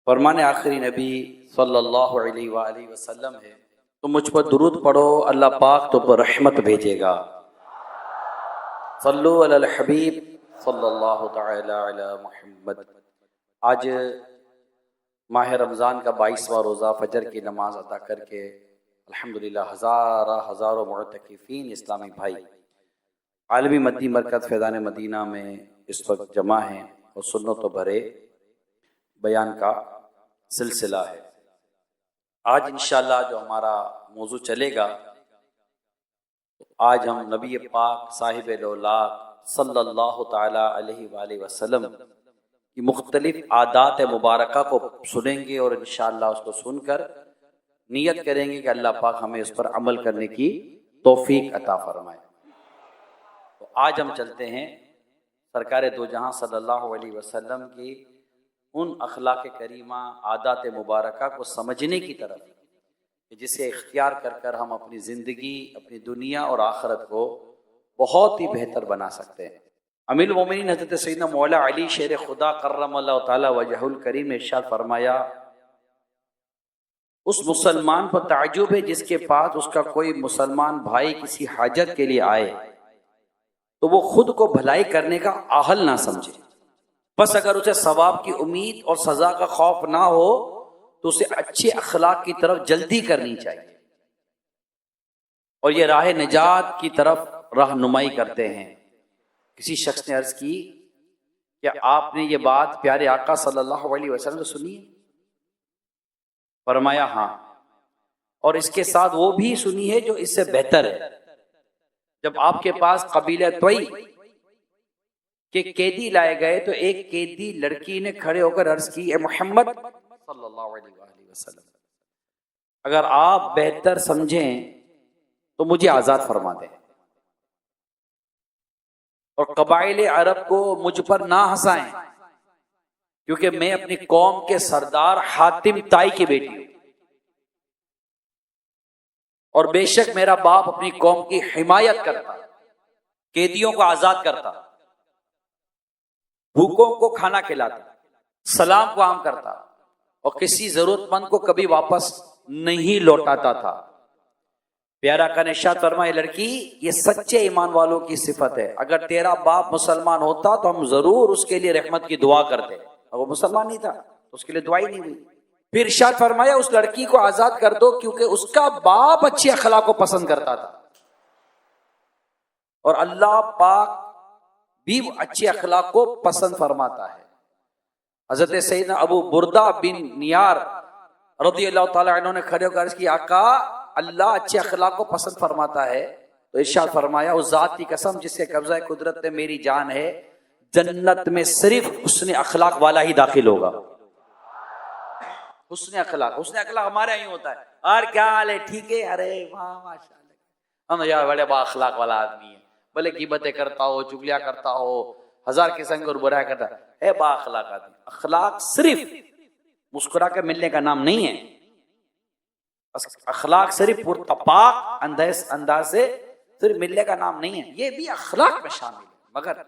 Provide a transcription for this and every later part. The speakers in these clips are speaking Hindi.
फरमान आखिरी नबी सल्लल्लाहु अलैहि वसल्लम है, तो मुझ पर दुरूद पढ़ो, अल्लाह पाक तो पर रहमत भेजेगा। सल्लु अलल हबीब सल्लल्लाहु तआला अला मुहम्मद। आज माह रमज़ान का 22वां रोज़ा, फजर की नमाज अदा करके अल्हम्दुलिल्लाह हज़ारों मुअतकिफ़ीन इस्लामी भाई आलमी मदनी मरकज़ फैज़ान मदीना में इस वक्त जमा हैं और सुन्नत भरे बयान का सिलसिला है। आज इंशाअल्लाह जो हमारा मौजू चलेगा, तो आज हम नबी पाक साहिब औलाद सल्लल्लाहु ताला अलैहि वसल्लम की मुख्तलिफ आदात मुबारका को सुनेंगे और इंशाअल्लाह उसको सुनकर नियत करेंगे कि अल्लाह पाक हमें उस पर अमल करने की तौफीक अता फरमाए। तो आज हम चलते हैं सरकार दो जहां सल्लल्लाहु अलैहि वसल्लम की उन अखलाक करीमा आदात मुबारका को समझने की तरफ, जिसे इख्तियार कर कर हम अपनी ज़िंदगी, अपनी दुनिया और आखिरत को बहुत ही बेहतर बना सकते हैं। अमीरुल मोमिनीन हज़रत सैयदना मौला अली शेर खुदा कर्रमल्लाहु ताला वजहुल करीम ने इरशाद फरमाया, उस मुसलमान पर ताज्जुब है जिसके पास उसका कोई मुसलमान भाई किसी हाजत के लिए आए तो वो खुद को भलाई करने का आहल ना समझे, बस अगर उसे सवाब की उम्मीद और सजा का खौफ ना हो तो उसे अच्छे अखलाक की तरफ जल्दी करनी चाहिए और ये राह निजात की तरफ रहनुमाई करते हैं। किसी शख्स ने अर्ज की, क्या आपने ये बात प्यारे आका सल्लल्लाहु अलैहि वसल्लम से सुनी है? फरमाया हाँ, और इसके साथ वो भी सुनी है जो इससे बेहतर है। जब आपके पास कबीला तोई के कैदी लाए गए तो एक कैदी लड़की ने खड़े होकर अर्ज की, ए मोहम्मद सल्लल्लाहु अलैहि वसल्लम, अगर आप बेहतर समझें तो मुझे आजाद फरमा दें और कबाइले अरब को मुझ पर ना हंसाएं, क्योंकि मैं अपनी कौम के सरदार हातिम ताई की बेटी हूं और बेशक मेरा बाप अपनी कौम की हिमायत करता, कैदियों को आजाद करता, भूखों को खाना खिलाता, सलाम को आम करता और किसी जरूरतमंद को कभी वापस नहीं लौटाता था। प्यारा का इरशाद फरमाया, लड़की ये सच्चे ईमान वालों की सिफत है। अगर तेरा बाप मुसलमान होता तो हम जरूर उसके लिए रहमत की दुआ करते, और वो मुसलमान नहीं था तो उसके लिए दुआ ही नहीं हुई। फिर इरशाद फरमाया, उस लड़की को आजाद कर दो क्योंकि उसका बाप अच्छे अखलाक को पसंद करता था और अल्लाह पाक भी अच्छे अखलाक को पसंद फरमाता है। हजरत सैयदना अबू बुर्दा बिन नियार रज़ियल्लाहु ताला अन्हु ने खड़े होकर अर्ज की, आका अल्लाह अच्छे अखलाक को पसंद फरमाता है। तो इरशाद फरमाया, उस जात की कसम जिसके कब्जा कुदरत में मेरी जान है, जन्नत में सिर्फ हुस्न अखलाक वाला ही दाखिल होगा। हुस्न अखलाक हमारे यहीं होता है, और क्या हाल है, ठीक है, अरे वाह माशाल्लाह, हम यार बड़े बा अखलाक वाला आदमी है, भले गिबतें करता हो, चुगलियां करता हो, हजार किस्म की बुराई करता है बा अखलाक आदमी। अखलाक सिर्फ मुस्कुरा के मिलने का नाम नहीं है, अखलाक सिर्फ पुरतपाक अंदाज से सिर्फ मिलने का नाम नहीं है, ये भी अखलाक में शामिल है, मगर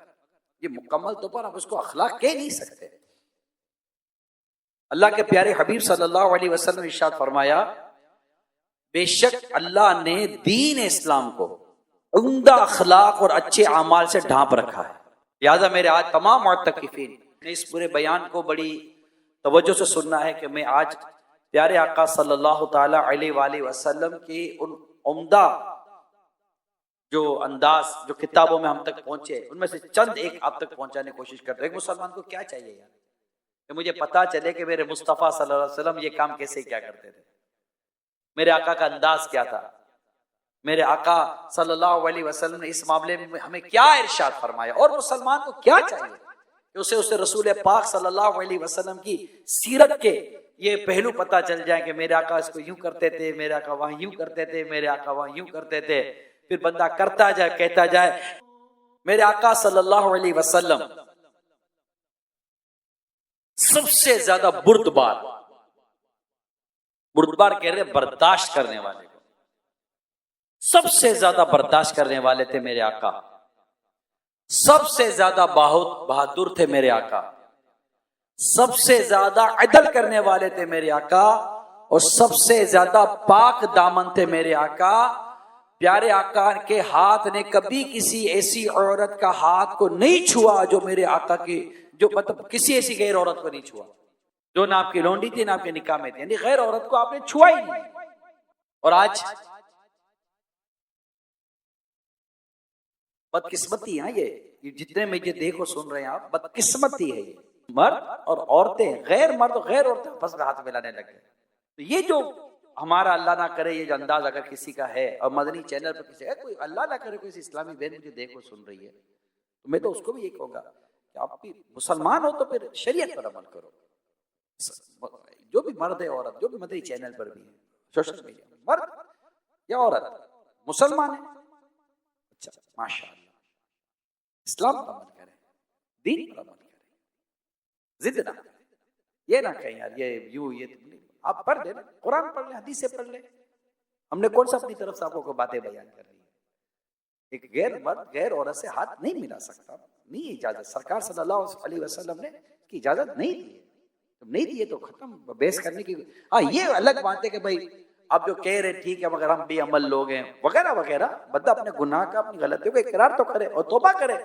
ये मुकम्मल तौर पर आप उसको अखलाक कह नहीं सकते। अल्लाह के प्यारे हबीब सल्लल्लाहु अलैहि वसल्लम ने इरशाद फरमाया, बेशक अल्लाह ने दीन इस्लाम को उम्दा अखलाक और अच्छे अमाल से ढांप रखा है। लिहाजा मेरे आज तमाम मुअत्तकिफीन ने इस पूरे बयान को बड़ी तवज्जो से सुनना है कि मैं आज प्यारे आका सल्लल्लाहु ताला अलैहि वसल्लम की उन उम्दा जो अंदाज जो किताबों में हम तक पहुंचे, उनमें से चंद एक आप तक पहुंचाने की कोशिश करते हैं। एक मुसलमान को क्या चाहिए यार, कि मुझे पता चले कि मेरे मुस्तफ़ा सल्लल्लाहु अलैहि वसल्लम ये काम कैसे क्या करते थे, मेरे आका का अंदाज क्या था, मेरे आका सल्लल्लाहु अलैहि वसल्लम ने इस मामले में हमें क्या इरशाद फरमाया, और मुसलमान को क्या चाहिए कि उसे रसूल पाक सल्लल्लाहु अलैहि वसल्लम की सीरत के ये पहलू पता चल जाए कि मेरे आका इसको यूं करते थे, मेरे आका वहां यूं करते थे, मेरे आका वहां यूं करते थे। फिर बंदा करता जाए, कहता जाए, मेरे आका सल्लल्लाहु अलैहि वसल्लम सबसे ज्यादा बुर्दबार कह रहे बर्दाश्त करने वाले को, सबसे ज्यादा बर्दाश्त करने वाले थे मेरे आका, सबसे ज्यादा बहादुर थे मेरे आका, सबसे ज्यादा अदल करने वाले थे मेरे आका, और सबसे ज्यादा पाक दामन थे मेरे आका। प्यारे आका के हाथ ने कभी किसी ऐसी औरत का हाथ को नहीं छुआ जो मेरे आका की, जो मतलब किसी ऐसी गैर औरत को नहीं छुआ जो ना आपकी लौंडी थी ना आपके निकाह में थी, यानी गैर औरत को आपने छुआ ही नहीं। और आज बदकिस्मती है ये जितने में ये देखो सुन रहे हैं आप, बदकिस्मती है ये। मर्द और औरतें, गैर मर्द और गैर औरतें आपस में हाथ मिलाने लग गए। तो ये जो हमारा अल्लाह ना करे ये जो अंदाज अगर किसी का है, और मदनी चैनल पर किसी है, कोई अल्लाह ना करे कोई इस्लामी बहन मुझे देखो सुन रही है, तो मैं तो उसको भी ये कहूंगा कि आप भी मुसलमान हो तो फिर शरीयत पर अमल करो। जो भी मर्द है औरत, जो भी मदनी चैनल पर भी है, सोशल मीडिया, मर्द या औरत मुसलमान है, अच्छा माशाअल्लाह, इस्लाम पर अमल करें, दीन पर अमल करें, जिद ना करें, ये ना कहें यार ये यूं ये आप पढ़ ले, कुरान पढ़ ले, हदीस से पढ़ ले। हमने कौन सा अपनी तरफ से आपको बातें बयान कर दी है। एक गैर मर्द गैर औरत से हाथ नहीं मिला सकता, नहीं इजाजत, सरकार सल्लल्लाहु अलैहि वसल्लम ने की इजाजत नहीं दी है। तुम नहीं दिए तो खत्म, बेस करने की। हाँ ये अलग बात है कि भाई आप जो कह रहे ठीक है मगर हम भी अमल लोग हैं वगैरह वगैरह, बंदा अपने गुनाह का अपनी गलतियों का इकरार तो करे और तौबा करे।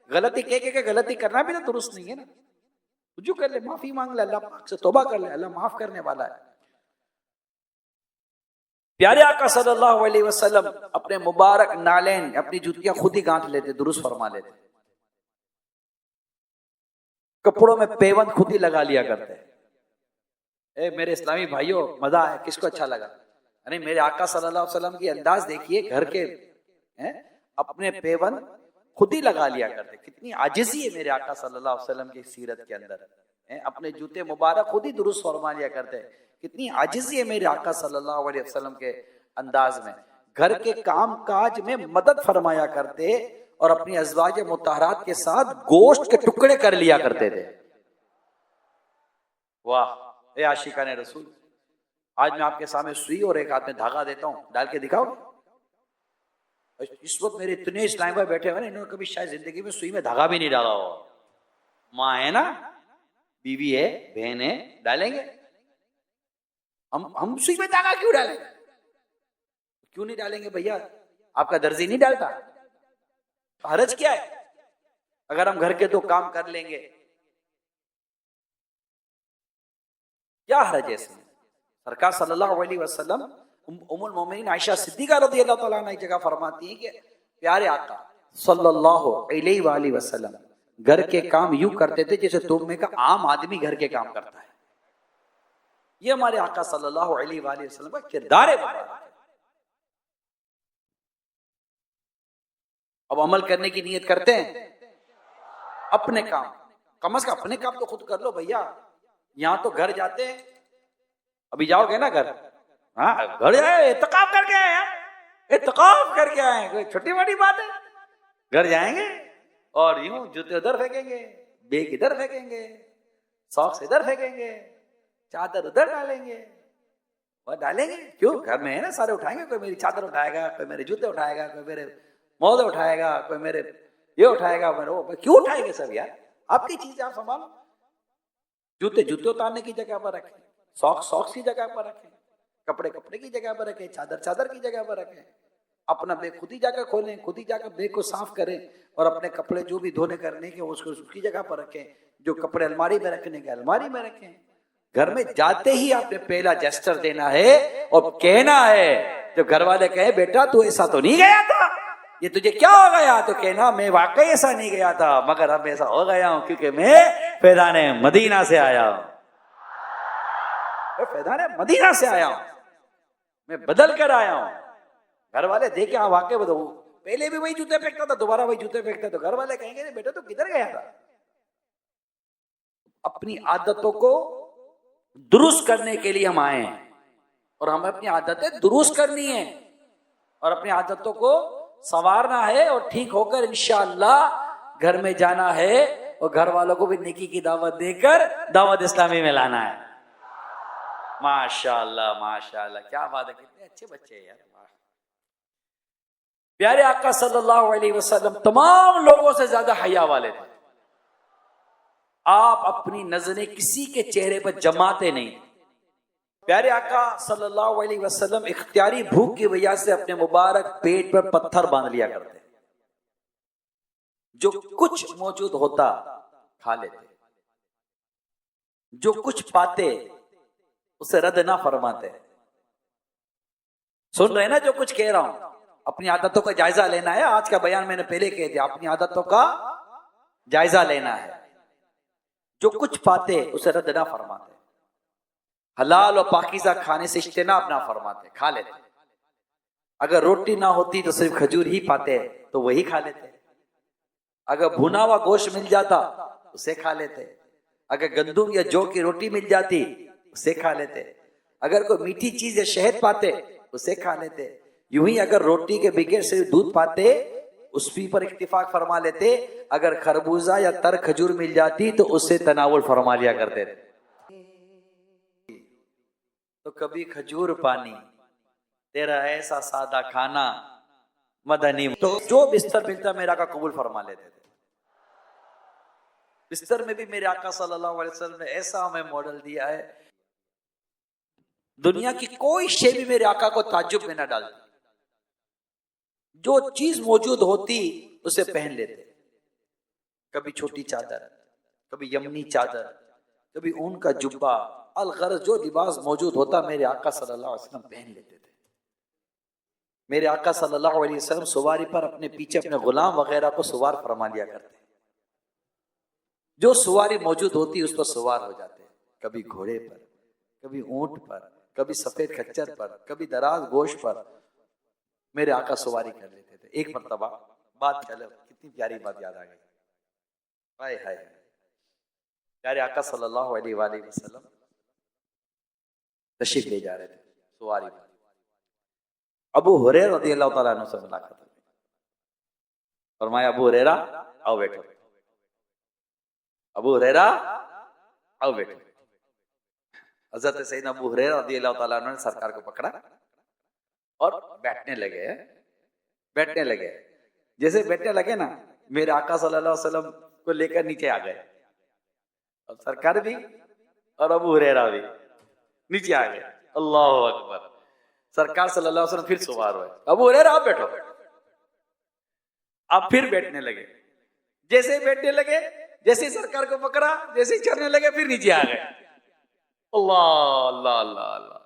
गलती कह के गलती करना भी तो दुरुस्त नहीं है ना, रुजू कर ले, माफी मांग ले, अल्लाह पाक से तौबा कर ले, अल्लाह माफ करने वाला है। प्यारे आका सल्लल्लाहु अलैहि वसल्लम अपने मुबारक नालेन, अपनी जूतियां खुद ही गांठ लेते, दुरुस्त फरमा लेते, कपड़ों में पेवंद खुद ही लगा लिया करते। ए मेरे इस्लामी भाइयों, मजा है, किसको अच्छा लगा? अरे मेरे आका सल्लल्लाहु अलैहि वसल्लम की अंदाज देखिए, घर के अपने पेवंद खुद ही लगा लिया करते। कितनी आजिज़ी है मेरे आका सल्लल्लाहु अलैहि वसल्लम की सीरत के अंदर। अपने जूते मुबारक खुद ही दुरुस्त फरमा लिया करते। कितनी आजिज़ी है मेरे आका सल्लल्लाहु अलैहि वसल्लम के अंदाज में। घर के काम काज में मदद फरमाया करते और अपनी अज़वाज मुतहरात के साथ गोश्त के टुकड़े कर लिया करते थे। वाह ए आशिकाने रसूल, आज मैं आपके सामने सुई और एक हाथ में धागा देता हूं, डाल के दिखाओ। इस वक्त मेरे इतने इस्लाम भाई बैठे हुए ना, इन्होंने कभी शायद जिंदगी में सुई में धागा भी नहीं डाला हो। माँ है ना, बीवी है, बहन है, डालेंगे। हम सुई में धागा क्यों डालेंगे? क्यों नहीं डालेंगे भैया? आपका दर्जी नहीं डालता? हरज क्या है अगर हम घर के दो काम कर लेंगे? क्या हरज है इसमें? सरकार सल्लल्लाहु अलैहि वसल्लम उम्मुल मोमिनीन आयशा सिद्दीका रज़ियल्लाहु तआला अन्हा एक जगह फरमाती हैं कि प्यारे आका सल्लल्लाहु अलैहि वसल्लम घर के काम यूं करते थे जैसे तुम में का आम आदमी घर के काम करता है। ये हमारे आका सल्लल्लाहु अलैहि वसल्लम का किरदार है। अब अमल करने की नियत करते हैं, अपने काम, कम से कम अपने काम तो खुद कर लो भैया। यहां तो घर जाते हैं, अभी जाओगे ना घर, हाँ घर जाए इत्तिकाफ करके आए यार, इत्तिकाफ करके आए, कोई छोटी बड़ी बात है? घर जाएंगे और यूं जूते उधर फेंकेंगे, बैग इधर फेंकेंगे, सॉक्स इधर फेंकेंगे, चादर उधर डालेंगे और डालेंगे। क्यों? घर में है ना, सारे उठाएंगे। कोई मेरी चादर उठाएगा, कोई मेरे जूते उठाएगा, कोई मेरे मोजे उठाएगा, कोई मेरे ये उठाएगा, मेरे वो। क्यों उठाएंगे सब यार? आपकी चीज आप संभालो। जूते जूते उतारने की जगह पर रखें, सॉक्स सॉक्स की जगह पर रखें, कपड़े कपड़े की जगह पर रखें, चादर चादर की जगह पर रखें। अपना बैग खुद ही जाकर खोलें, खुद ही जाकर बैग को साफ करें और अपने कपड़े जो भी धोने करने के उसको उसकी जगह पर रखें। जो कपड़े अलमारी में रखने के अलमारी में रखें। घर में जाते ही आपने पहला जेस्चर देना है और कहना है, जो घर वाले कहे बेटा तू ऐसा तो नहीं गया था, ये तुझे क्या हो गया, तो कहना मैं वाकई ऐसा नहीं गया था, मगर अब ऐसा हो गया हूं क्योंकि मैं फैज़ाने मदीना से आया हूं। मैं फैज़ाने मदीना से आया हूं, मैं बदल कर आया हूं। घर वाले देखे हाँ वाकई बदल, पहले भी वही जूते फेंकता था, दोबारा वही जूते फेंकता, तो घर वाले कहेंगे बेटा तू किधर गया था? अपनी आदतों को दुरुस्त करने के लिए हम आए हैं और हमें अपनी आदतें दुरुस्त करनी है और अपनी आदतों को संवारना है और ठीक होकर इंशाअल्लाह घर में जाना है और घर वालों को भी नेकी की दावत देकर दावत इस्लामी में लाना है। माशाअल्लाह माशाअल्लाह, क्या बात है, कितने अच्छे बच्चे हैं यार। प्यारे आका सल्लल्लाहु अलैहि वसल्लम तमाम लोगों से ज्यादा हया वाले थे। आप अपनी नजरें किसी के चेहरे पर जमाते नहीं। प्यारे आका सल्लल्लाहु अलैहि वसल्लम इख्तियारी भूख की वजह से अपने मुबारक पेट पर पत्थर बांध लिया करते, जो कुछ मौजूद होता खा लेते, जो कुछ पाते उसे रद्द ना फरमाते। सुन रहे ना जो कुछ कह रहा हूं, अपनी आदतों का जायजा लेना है। आज का बयान मैंने पहले कह दिया, अपनी आदतों का जायजा लेना है। जो कुछ पाते उसे रद्द ना फरमाते, हलाल और पाकीज़ा खाने से इज्तिनाब ना फरमाते, खा लेते। अगर रोटी ना होती तो सिर्फ खजूर ही पाते तो वही खा लेते। अगर भुना हुआ गोश्त मिल जाता उसे खा लेते। अगर गंदुम या जौ की रोटी मिल जाती उसे खा लेते। अगर कोई मीठी चीज या शहद पाते उसे खा लेते। यूं ही अगर रोटी के बगैर सिर्फ दूध पाते उस भी पर इत्तिफाक फरमा लेते। अगर खरबूजा या तर खजूर मिल जाती तो उससे तनावुल फरमा लिया करते थे। तो कभी खजूर पानी, तेरा ऐसा सादा खाना मदनी। तो जो बिस्तर मिलता मेरा का कबूल फरमा लेते थे। बिस्तर में भी मेरे आका सल्लल्लाहु अलैहि वसल्लम ने ऐसा हमें मॉडल दिया है, दुनिया की कोई शे भी मेरे आका को ताज्जुब में न डालती। जो चीज मौजूद होती उसे पहन लेते। कभी छोटी चादर, कभी यमनी चादर, कभी ऊन का जुब्बा, अलगर्ज जो लिबास मौजूद होता मेरे आका सल्लल्लाहु अलैहि वसल्लम पहन लेते थे। मेरे आका सल्लल्लाहु अलैहि वसल्लम सवारी पर अपने पीछे अपने गुलाम वगैरह को सवार फरमा लिया करते। जो सवारी मौजूद होती उस पर सवार हो जाते, कभी घोड़े पर, कभी ऊंट पर, कभी सफेद खच्चर पर, कभी दराज गोश्त पर मेरे आका सवारी कर लेते थे। एक मर्तबा बात चलो, कितनी प्यारी बात याद आ गई। हाय हाय, प्यारे आका सल्लल्लाहु अलैहि वसल्लम तशरीफ ले जा रहे थे सवारी पर। अबू हुरैरा रज़ियल्लाहु ताला अन्हु से मुलाकात हुई। फरमाया अबू हुरैरा आओ बैठो। अबू हुरैरा आओ बैठो। हजरत सैयदना अबू हुरैरा रज़ियल्लाहु ताला अन्हु ने सरकार को पकड़ा और बैठने लगे। जैसे बैठने लगे ना, मेरे आका सल्लल्लाहु अलैहि वसल्लम को लेकर नीचे आ गए। और सरकार भी और अबू हुरैरा भी नीचे आ गए। अल्लाहु अकबर। सरकार सल्लल्लाहु अलैहि वसल्लम फिर सवार हुए। अबू हुरैरा आप बैठो। आप फिर बैठने लगे। जैसे बैठने लगे, जैसे सरकार को पकड़ा, जैसे चढ़ने लगे, फिर नीचे आ गए। अल्लाह अल्लाह अल्लाह अल्लाह।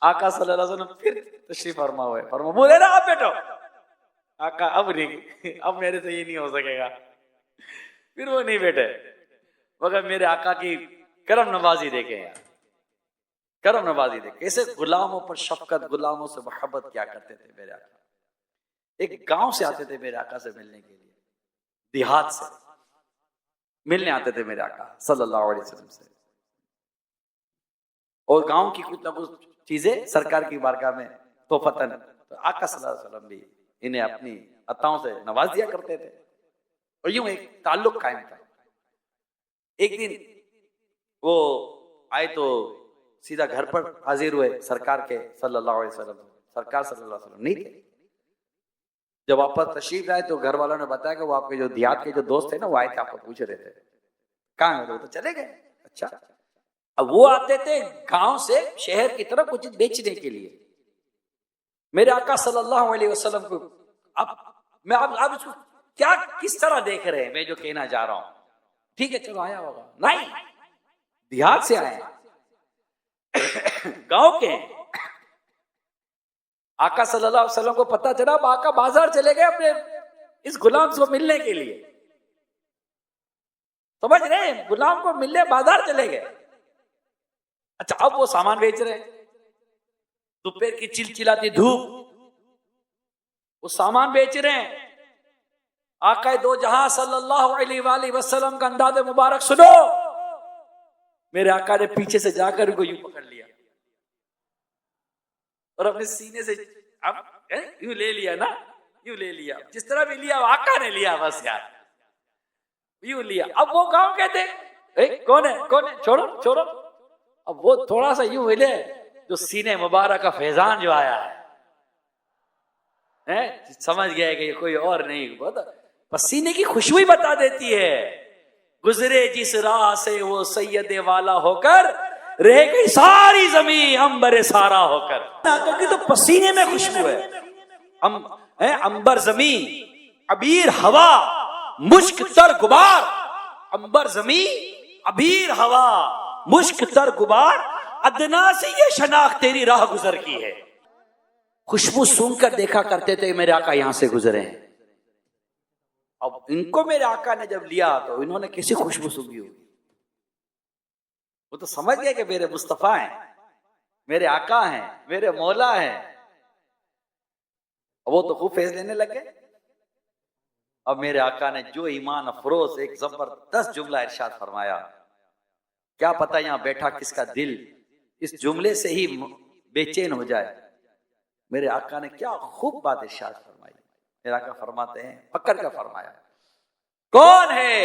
आका सल्लल्लाहु अलैहि वसल्लम फिर तशरीफ फरमा हुए। फरमा अबू हुरैरा आप बैठो। आका अब नहीं, अब मेरे से ये नहीं हो सकेगा। फिर वो नहीं बैठे, मगर मेरे आका की करम नवाजी देखे यार, करम नवाजी देखे। कैसे गुलामों पर शफकत, गुलामों से मोहब्बत क्या करते थे मेरे आका। एक गांव से आते थे मेरे आका से मिलने के लिए, देहात से मिलने आते थे मेरे आका सल्लल्लाहु अलैहि वसल्लम से। और गांव की कुछ ना कुछ चीजें सरकार की बारगाह में तोहफतन, तो आका सल्लल्लाहु अलैहि वसल्लम भी इन्हें अपनी अताओं से नवाज दिया करते थे। और यूं एक ताल्लुक कायम था। एक दिन वो आए तो सीधा घर पर हाजिर हुए सरकार के सल्लल्लाहु अलैहि वसल्लम। सरकार सल्लल्लाहु अलैहि वसल्लम नहीं थे। जब वापस तशरीफ आए तो घर वालों ने बताया कि वो आपके जो देहात के जो दोस्त थे ना, वो आए थे, आपको पूछ रहे थे कहाँ है। तो चले गए। अच्छा, अब वो आते थे गांव से शहर की तरफ कुछ बेचने के लिए। मेरे आका सल्लल्लाहु अलैहि वसल्लम को आप इसको क्या किस तरह देख रहे हैं, मैं जो कहना जा रहा हूं। ठीक है चलो आया होगा, नहीं देहात से आए, गांव के। आका सल्लल्लाहु अलैहि वसल्लम को पता चला, आका बाजार चले गए अपने इस गुलाम को मिलने के लिए। समझ रहे हैं, गुलाम को मिलने बाजार चले गए। अच्छा, अब वो सामान बेच रहे, दोपहर की चिलचिलाती धूप, वो सामान बेच रहे हैं। आका दो जहां सल्लल्लाहु अलैहि वसल्लम का अंदाज़े मुबारक सुनो। मेरे आका ने पीछे से जाकर उनको यूं पकड़ लिया और अपने सीने से अब यूं ले लिया ना, यूं ले लिया, जिस तरह भी लिया आका ने लिया, बस यार यूं लिया। अब वो गांव कहते कौन है, छोड़ो छोड़ो। अब वो थोड़ा सा यूं हिले, जो सीने मुबारक का फैजान जो आया है, समझ गया कि ये कोई और नहीं, पसीने की खुशबू ही बता देती है। गुजरे जिस राह से वो सैयदे वाला होकर, रह गई सारी जमीन अंबर सारा होकर। आका की तो पसीने में खुशबू है। अंबर जमीन, अबीर हवा, मुश्क तर गुबार। अंबर जमीन, अबीर हवा, मुश्क तर गुबार, अदना से ये शनाख्त तेरी राह गुजर की है। खुशबू सूंघकर देखा करते थे मेरे आका यहां से गुजरे हैं। अब इनको मेरे आका ने जब लिया तो इन्होंने कैसी खुशबू सूंघी होगी। वो तो समझ गए कि मेरे मुस्तफा हैं, मेरे आका हैं, मेरे मौला हैं। वो तो खूब फैज लेने लगे। अब मेरे आका ने जो ईमान अफरोज एक जबरदस्त जुमला इरशाद फरमाया, क्या पता यहां बैठा किसका दिल इस जुमले से ही बेचैन हो जाए। मेरे आका ने क्या खूब बात इरशाद फरमाई। मेरे आका फरमाते हैं, पकड़ कर फरमाया, कौन है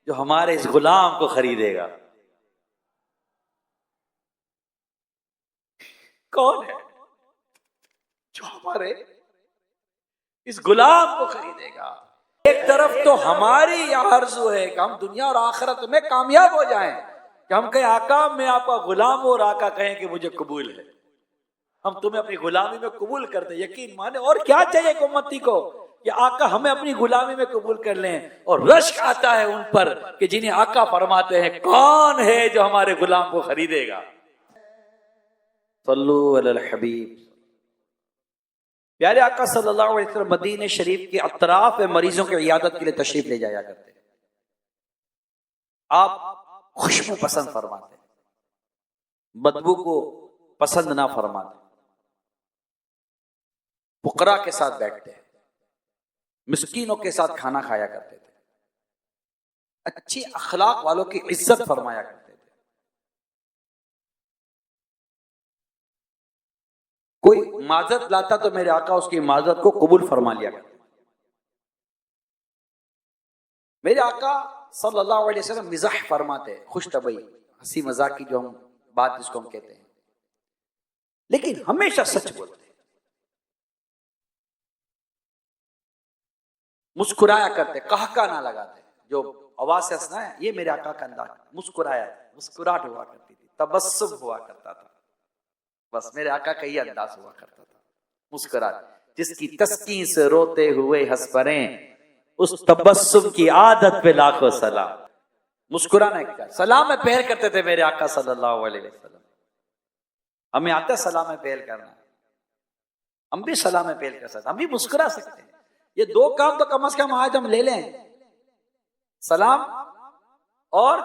जो हमारे इस गुलाम को खरीदेगा? कौन है जो हमारे इस गुलाम को खरीदेगा? एक तरफ तो हमारी आरज़ू है कि हम दुनिया और आखिरत में कामयाब हो जाएं, कि हम कहें आका मैं आपका गुलाम हूं, और आका कहें कि मुझे कबूल है, हम तुम्हें अपनी गुलामी में कबूल करते। यकीन माने और क्या चाहिए उम्मती को कि आका हमें अपनी गुलामी में कबूल कर लें। और रश्क आता है उन पर कि जिन्हें आका फरमाते हैं, कौन है जो हमारे गुलाम को खरीदेगा? सल्लु अलल हबीब। प्यारे आका सल्लल्लाहु अलैहि वसल्लम मदीने शरीफ के अतराफ में मरीजों की इयादत के लिए तशरीफ ले जाया करते। आप खुशबू पसंद फरमाते, बदबू को पसंद ना फरमाते। फुकरा के साथ बैठते, मिस्कीनों के साथ खाना खाया करते थे, अच्छी अखलाक वालों की इज्जत फरमाया करते थे। कोई माजरत लाता तो मेरे आका उसकी माजरत को कबूल फरमा लिया करते। मेरे आका सल्लल्लाहु अलैहि वसल्लम मिजाह फरमाते, खुश तबई, हंसी मजाक की जो हम बात जिसको हम कहते हैं, लेकिन हमेशा सच बोलते, मुस्कुराया करते, कहका ना लगाते। जो आवाज से हंसना है ये मेरे आका का अंदाज। मुस्कुराया, मुस्कुराहट हुआ करती थी, तबस्सुम हुआ करता था। बस मेरे आका का ये अंदाज हुआ करता था, मुस्कुराहट। जिसकी तस्कीन से रोते हुए हंस पड़ें, उस तबस्सुम की आदत पे लाखों सलाम। मुस्कुराना क्या, सलाम में पहल करते थे मेरे आका सल्लल्लाहु अलैहि वसल्लम। हमें आता है सलाम में पहल करना, हम भी सलाम में पहल कर सकते, हम भी मुस्कुरा सकते हैं। ये दो काम तो कम से कम आज हम ले लें, सलाम और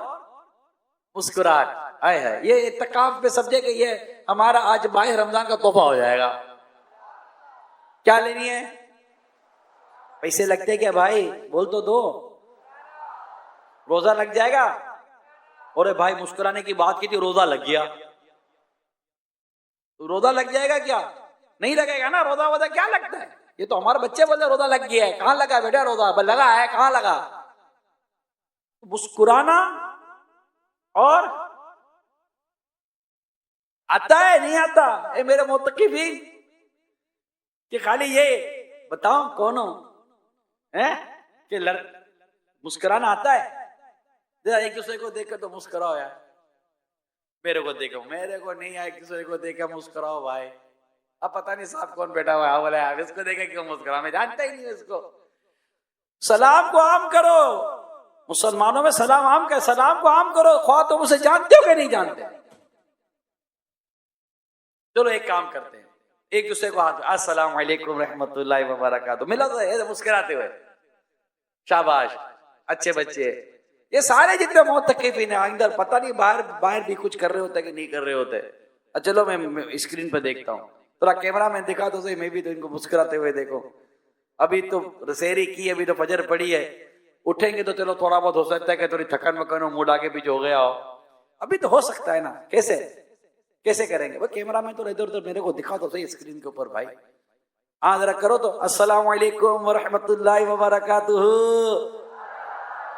मुस्कुराहट। आए है ये इत्तेकाफ पे समझे कि ये हमारा आज माह रमजान का तोहफा हो जाएगा। क्या लेनी है? पैसे लगते क्या भाई? बोल तो दो। रोजा लग जाएगा? और भाई मुस्कुराने की बात की थी, रोजा लग गया तो रोजा लग जाएगा क्या? नहीं लगेगा ना। रोजा वोजा क्या लगता है? ये तो हमारे बच्चे बोलते रोजा लग गया है। कहां लगा बेटा रोजा? लगा है, कहां लगा? मुस्कुराना और आता है नहीं आता? ए मेरे मुत्तकीफीन कि खाली ये बताओ कौन हो है कि मुस्कुराना आता है? एक दूसरे को देखकर तो मुस्कुराओ यार। मेरे को देखो, मेरे को नहीं आए, एक दूसरे को देखकर मुस्कुराओ भाई। अब पता नहीं साहब कौन बैठा हुआ है, बोला यार इसको देखे क्यों मुस्कुरा, मैं जानता ही नहीं इसको। सलाम को आम करो, मुसलमानों में सलाम आम कर, सलाम को आम करो, ख्वाह तुम उसे जानते हो कि नहीं जानते। चलो एक काम करते हैं, एक दूसरे को हाथ, अस्सलाम वालेकुम रहमतुल्लाहि व बरकातहू, मिला तो मुस्कुराते हुए, शाबाश, अच्छे बच्चे। ये सारे जितने मुत्तकीफीन हैं अंदर, पता नहीं बाहर भी कुछ कर रहे होते कि नहीं कर रहे होते। चलो मैं स्क्रीन पर देखता हूँ, थोड़ा कैमरा में दिखा तो सही, मैं भी तो इनको मुस्कुराते हुए देखो। अभी तो रसेरी की, अभी तो फजर पड़ी है, उठेंगे तो चलो थोड़ा बहुत हो सकता है कि थोड़ी थकन मकन हो, मूड आगे पीछे हो गया हो, अभी तो हो सकता है ना। कैसे करेंगे भाई? कैमरा में तो इधर उधर मेरे को दिखा तो सही स्क्रीन के ऊपर भाई। हाँ जरा करो तो, अस्सलाम वालेकुम व रहमतुल्लाहि व बरकातहू।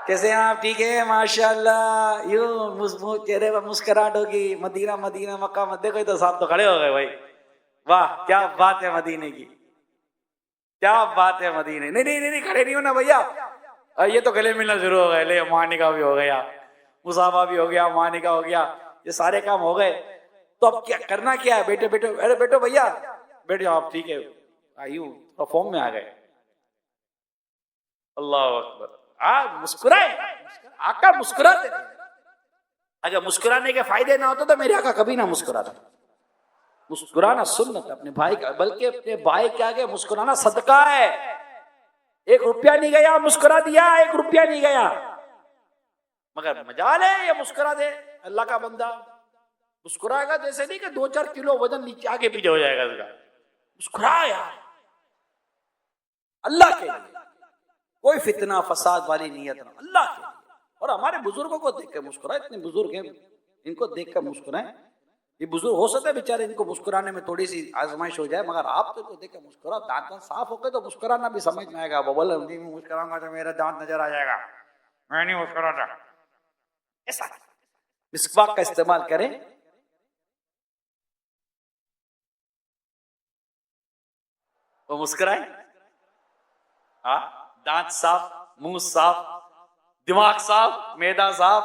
कैसे हैं आप? ठीक है माशाल्लाह। यूं चेहरे पर मुस्कुराहट होगी। मदीना मदीना मक्का मत देखो तो साहब तो खड़े हो गए भाई। वाह क्या बात है मदीने की, क्या बात है मदीने। नहीं खड़े नहीं हो ना भैया, ये तो गले मिलना शुरू हो गए, ले मानी का भी हो गया, मुसाफा भी हो गया, मानी का हो गया, ये सारे काम हो गए। तो अब क्या करना, क्या है? बेटे बेटे, अरे बेटो भैया बैठ जाओ, आप ठीक है, आयु तो फॉर्म में आ गए। अल्लाह अकबर। मुस्कुराए, आका मुस्कुराते। अगर मुस्कुराने के फायदे ना होते तो मेरे आका कभी ना मुस्कुराते। मुस्कुराना सुन्नत अपने भाई का, बल्कि अपने भाई के आगे मुस्कुराना सदका है। 1 रुपया नहीं गया, मुस्कुरा दिया, 1 रुपया नहीं गया, मगर मजाल है ये मुस्कुरा दे। अल्लाह का बंदा मुस्कुराएगा, जैसे नहीं कि 2-4 किलो वजन नीचे आगे पीछे हो जाएगा उसका। मुस्कुरा यार, अल्लाह के लिए, कोई फितना फसाद वाली नीयत ना, अल्लाह के लिए। और हमारे बुजुर्गों को देख कर मुस्कुराए, इतने बुजुर्ग हैं, इनको देख कर मुस्कुराए। ये बुजुर्ग हो सकता है बेचारे, इनको मुस्कुराने में थोड़ी सी आजमाइश हो जाए, मगर आप तो देख कर मुस्कुराओ। दांत साफ हो गए तो मुस्कुराना भी समझ में आएगा। बोल मुस्कुराऊंगा तो मेरा दांत नजर आ जाएगा, मैं नहीं मुस्कुराता। ऐसा मिसवाक का इस्तेमाल करें। वो मुस्कुराए, दांत साफ, मुंह साफ, दिमाग साफ, मैदा साफ,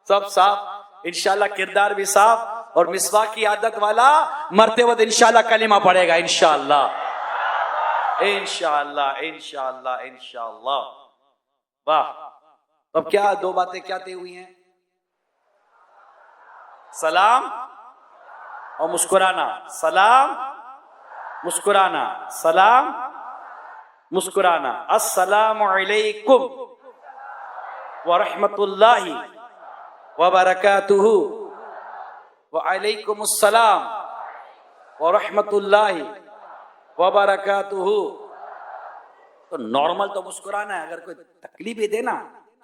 सब साफ, इंशाल्लाह किरदार भी साफ, और मिसवाक की आदत वाला मरते वक्त इंशाल्लाह कलिमा पढ़ेगा, इंशाल्लाह इंशाल्लाह इंशाल्लाह इंशाल्लाह। वाह। अब क्या 2 बातें क्या तय हुई हैं? सलाम और मुस्कुराना, सलाम मुस्कुराना, सलाम मुस्कुराना। अस्सलामु अलैकुम व रहमतुल्लाहि व बरकातुहू, व अलैकुमुस्सलाम व रहमतुल्लाहि व बरकातुहू। तो नॉर्मल तो मुस्कुराना है, अगर कोई तकलीफ ही देना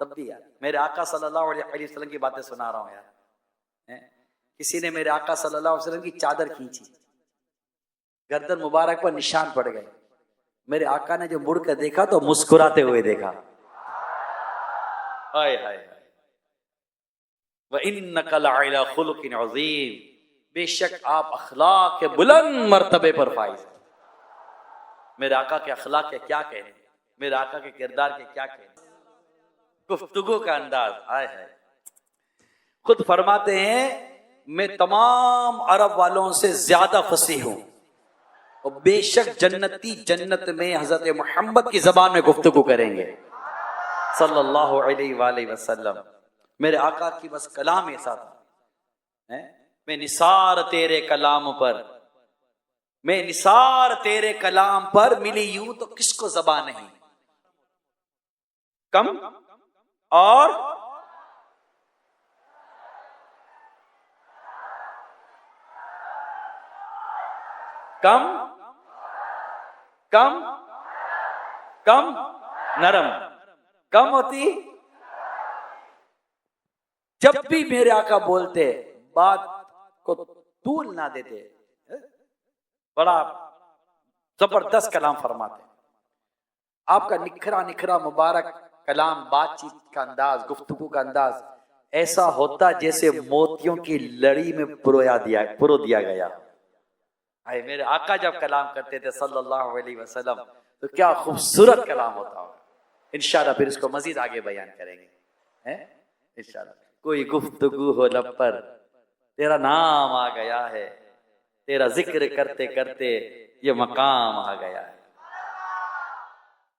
तब भी यार। मेरे आका सल्लल्लाहु अलैहि वसल्लम की बातें सुना रहा हूं यार। किसी ने मेरे आका सल्लल्लाहु अलैहि वसल्लम की चादर खींची, गर्दन मुबारक पर निशान पड़ गए। मेरे आका ने जो मुड़ कर देखा तो मुस्कुराते हुए देखा। हाय हाय हाय। व इन्नका लअला खुलुकिन अज़ीम, बेशक आप अखलाक के बुलंद मर्तबे पर फाइज। मेरे आका के अखलाक के क्या कहने, मेरे आका के किरदार के क्या कहने, गुफ्तगू का अंदाज, आए है। खुद फरमाते हैं मैं तमाम अरब वालों से ज्यादा फसीह हूं, और बेशक जन्नती जन्नत में हजरत मोहम्मद की जबान में गुफ्तगू करेंगे सल्लल्लाहु अलैहि वसल्लम। मेरे आका की बस कलाम ऐसा था, मैं निसार तेरे कलाम पर, मैं निसार तेरे कलाम पर, मिली यूं तो किसको ज़बान नहीं। कम और कम, कम कम नरम, कम होती। जब भी मेरे आका बोलते बात को तूल ना देते, बड़ा जबरदस्त कलाम फरमाते। आपका निखरा निखरा मुबारक कलाम, बातचीत का अंदाज, गुफ्तगू का अंदाज ऐसा होता जैसे मोतियों की लड़ी में पुरो दिया गया। अरे मेरे आका जब कलाम करते थे सल्लल्लाहु अलैहि वसल्लम तो क्या खूबसूरत कलाम होता होगा। इंशाल्लाह फिर इसको मजीद आगे बयान करेंगे, हैं इंशाल्लाह। कोई गुफ्तगू हो लब पर, तेरा नाम आ गया है, तेरा जिक्र करते करते ये मकाम आ गया है।